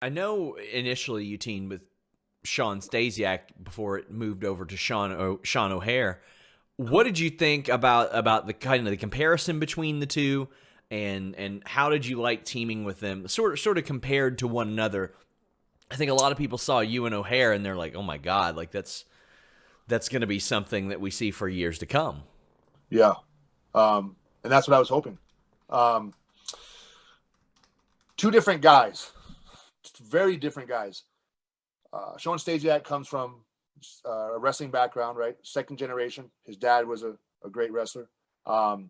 I know initially you teamed with Shawn Stasiak before it moved over to Sean O'Hare. What did you think about the kind of the comparison between the two, and how did you like teaming with them? Sort of compared to one another. I think a lot of people saw you and O'Hare and they're like, "Oh my God, like that's going to be something that we see for years to come." Yeah. And that's what I was hoping. Um, Two different guys, very different guys. Shawn Stasiak comes from a wrestling background, right? Second generation. His dad was a great wrestler. Um,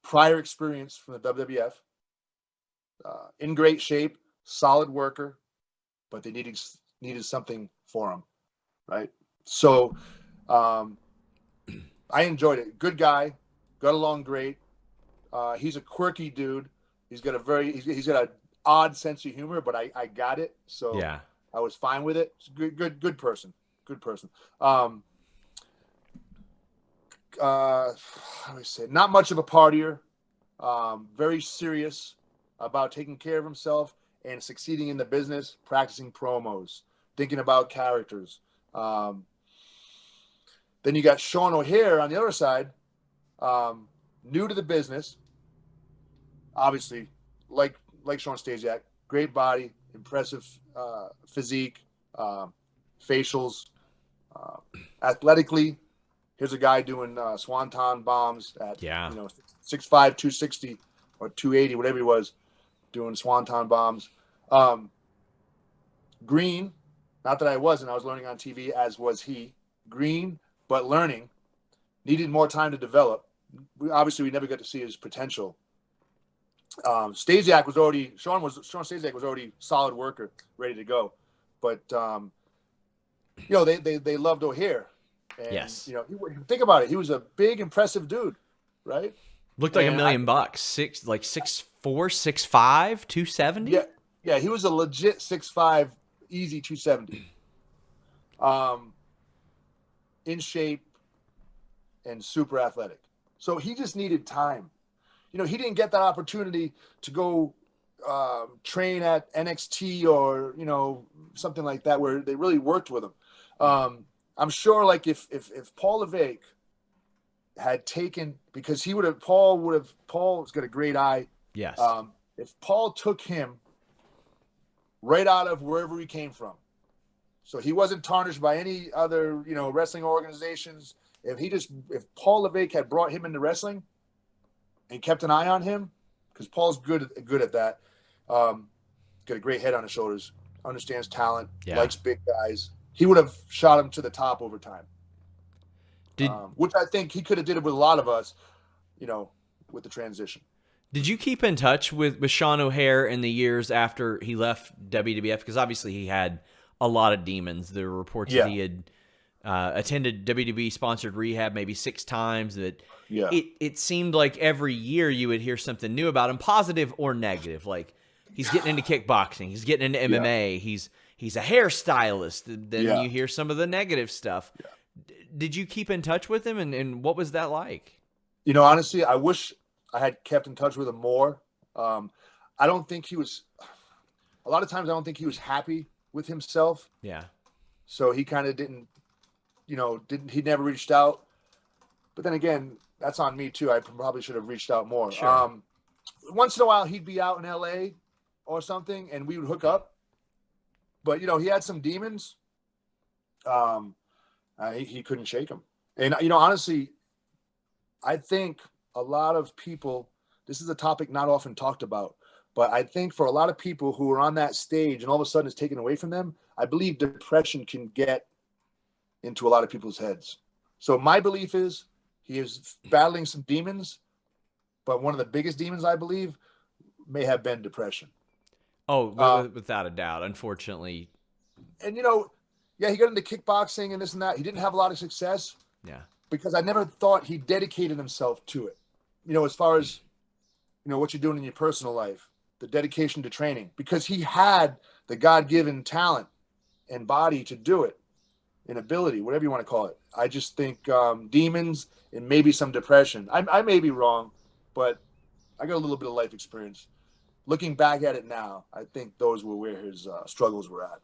Prior experience from the WWF. In great shape, solid worker, but they needed something for him, right? So um, I enjoyed it. Good guy, got along great. He's a quirky dude. He's got an odd sense of humor, but I got it. So Yeah. I was fine with it. Good person. Good person. How do I say? Not much of a partier. Very serious about taking care of himself and succeeding in the business, practicing promos, thinking about characters. Then you got Sean O'Hare on the other side, new to the business, obviously, like Shawn Stasiak, great body, impressive physique, facials, athletically. Here's a guy doing swanton bombs at Yeah. 6'5", 260 or 280, whatever he was, doing swanton bombs. Green, not that I was learning on TV, as was he. Green, but learning. Needed more time to develop. We never got to see his potential. Sean Stasiak was already solid worker, ready to go. But they loved O'Hare, and Yes. think about it. He was a big, impressive dude, right? Looked like a And million bucks. 6'4", 6'5", 270. yeah, yeah, he was a legit 6'5", easy 270. In shape and super athletic. So he just needed time. He didn't get that opportunity to go train at NXT or something like that where they really worked with him. I'm sure, like if Paul Levesque had taken, because Paul's got a great eye. Yes. If Paul took him right out of wherever he came from, so he wasn't tarnished by any other wrestling organizations. If Paul Levesque had brought him into wrestling and kept an eye on him, because Paul's good at that. Got a great head on his shoulders, understands talent, Yeah. likes big guys. He would have shot him to the top over time. Did Which I think he could have did it with a lot of us, with the transition. Did you keep in touch with Sean O'Hare in the years after he left WWF? Because obviously he had a lot of demons. There were reports that Yeah. he had attended WWE sponsored rehab maybe 6 times. That Yeah. it seemed like every year you would hear something new about him, positive or negative. Like he's getting into kickboxing, he's getting into MMA, he's a hairstylist. Then Yeah. you hear some of the negative stuff. Yeah. Did you keep in touch with him, and what was that like? Honestly, I wish I had kept in touch with him more. I don't think he was. A lot of times, I don't think he was happy with himself. Yeah. So he kind of didn't. He never reached out. But then again, that's on me too. I probably should have reached out more. Sure. Once in a while, he'd be out in LA or something, and we would hook up. But he had some demons. He couldn't shake them. And honestly, I think a lot of people. This is a topic not often talked about, but I think for a lot of people who are on that stage and all of a sudden it's taken away from them, I believe depression can get into a lot of people's heads. So my belief is he is battling some demons, but one of the biggest demons, I believe, may have been depression. Oh, without a doubt. Unfortunately, And he got into kickboxing and this and that. He didn't have a lot of success yeah. because I never thought he dedicated himself to it. As far as what you're doing in your personal life, the dedication to training, because he had the God-given talent and body to do it, and ability, whatever you want to call it. I just think demons and maybe some depression. I may be wrong, but I got a little bit of life experience. looking back at it now, I think those were where his struggles were at.